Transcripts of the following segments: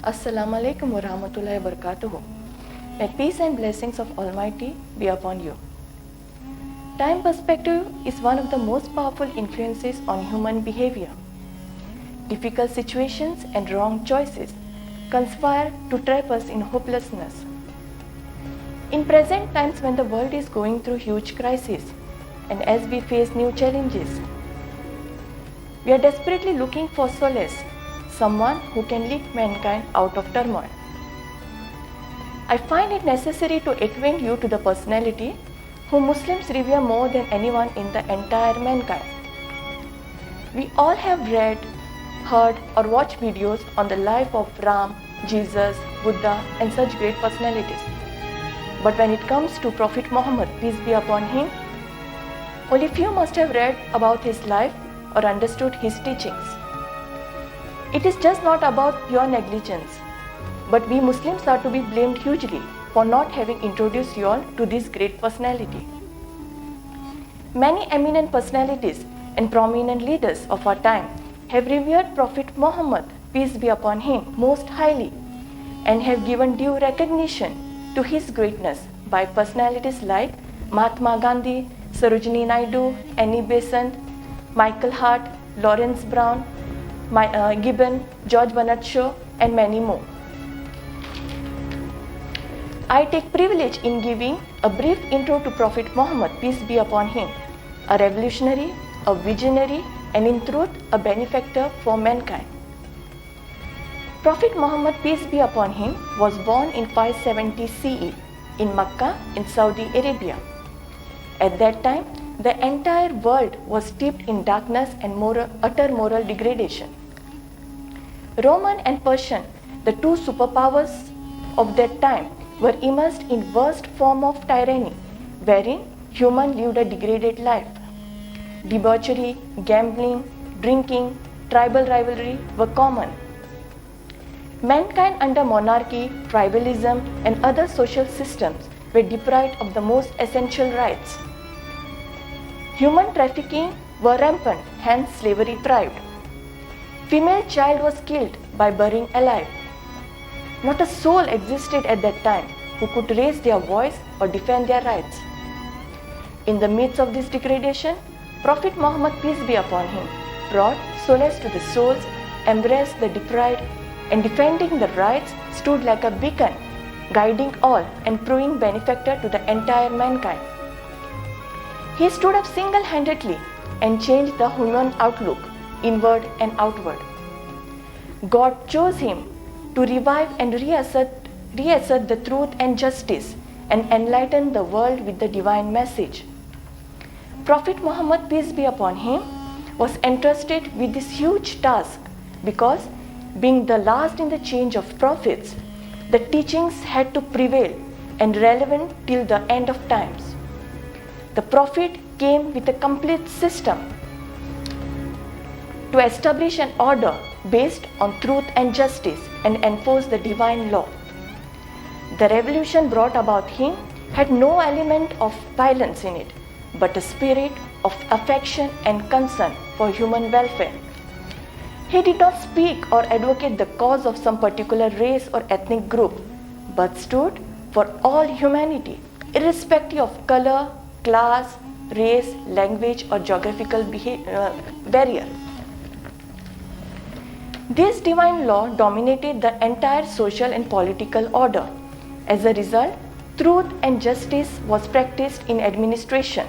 Assalamu alaikum wa rahmatullahi wa barakatuhu. May peace and blessings of Almighty be upon you. Time perspective is one of the most powerful influences on human behavior. Difficult situations and wrong choices conspire to trap us in hopelessness. In present times when the world is going through huge crises and as we face new challenges, we are desperately looking for solace, someone who can lift mankind out of turmoil. I find it necessary to acquaint you to the personality whom Muslims revere more than anyone in the entire mankind. We all have read, heard or watched videos on the life of Ram, Jesus, Buddha and such great personalities. But when it comes to Prophet Muhammad, peace be upon him, only few must have read about his life or understood his teachings. It is just not about pure negligence, but we Muslims are to be blamed hugely for not having introduced you all to this great personality. Many eminent personalities and prominent leaders of our time have revered Prophet Muhammad, peace be upon him, most highly and have given due recognition to his greatness by personalities like Mahatma Gandhi, Sarojini Naidu, Annie Besant, Michael Hart, Lawrence Brown, Gibbon, George Bernard Shaw and many more. I take privilege in giving a brief intro to Prophet Muhammad, peace be upon him, a revolutionary, a visionary and in truth a benefactor for mankind. Prophet Muhammad, peace be upon him, was born in 570 CE in Mecca in Saudi Arabia. At that time, the entire world was steeped in darkness and utter moral degradation. Roman and Persian, the two superpowers of that time, were immersed in worst form of tyranny, wherein human lived a degraded life. Debauchery, gambling, drinking, tribal rivalry were common. Mankind under monarchy, tribalism and other social systems were deprived of the most essential rights. Human trafficking were rampant, hence slavery thrived. Female child was killed by burying alive. Not a soul existed at that time who could raise their voice or defend their rights. In the midst of this degradation, Prophet Muhammad, peace be upon him, brought solace to the souls, embraced the deprived, and defending the rights stood like a beacon, guiding all and proving benefactor to the entire mankind. He stood up single-handedly and changed the human outlook, inward and outward. God chose him to revive and reassert the truth and justice and enlighten the world with the divine message. Prophet Muhammad, peace be upon him, was entrusted with this huge task because, being the last in the chain of prophets, the teachings had to prevail and relevant till the end of times. The Prophet came with a complete system to establish an order based on truth and justice and enforce the divine law. The revolution brought about him had no element of violence in it, but a spirit of affection and concern for human welfare. He did not speak or advocate the cause of some particular race or ethnic group, but stood for all humanity, irrespective of color, class, race, language or geographical barrier. This divine law dominated the entire social and political order. As a result, truth and justice was practiced in administration.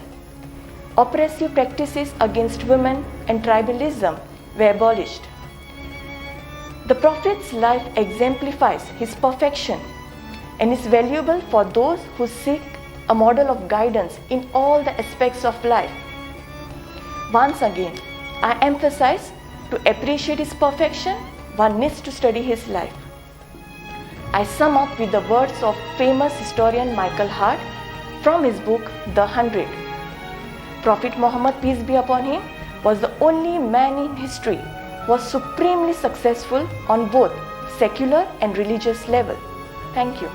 Oppressive practices against women and tribalism were abolished. The Prophet's life exemplifies his perfection and is valuable for those who seek a model of guidance in all the aspects of life. Once again, I emphasize, to appreciate his perfection, one needs to study his life. I sum up with the words of famous historian Michael Hart from his book The 100. Prophet Muhammad, peace be upon him, was the only man in history who was supremely successful on both secular and religious level. Thank you.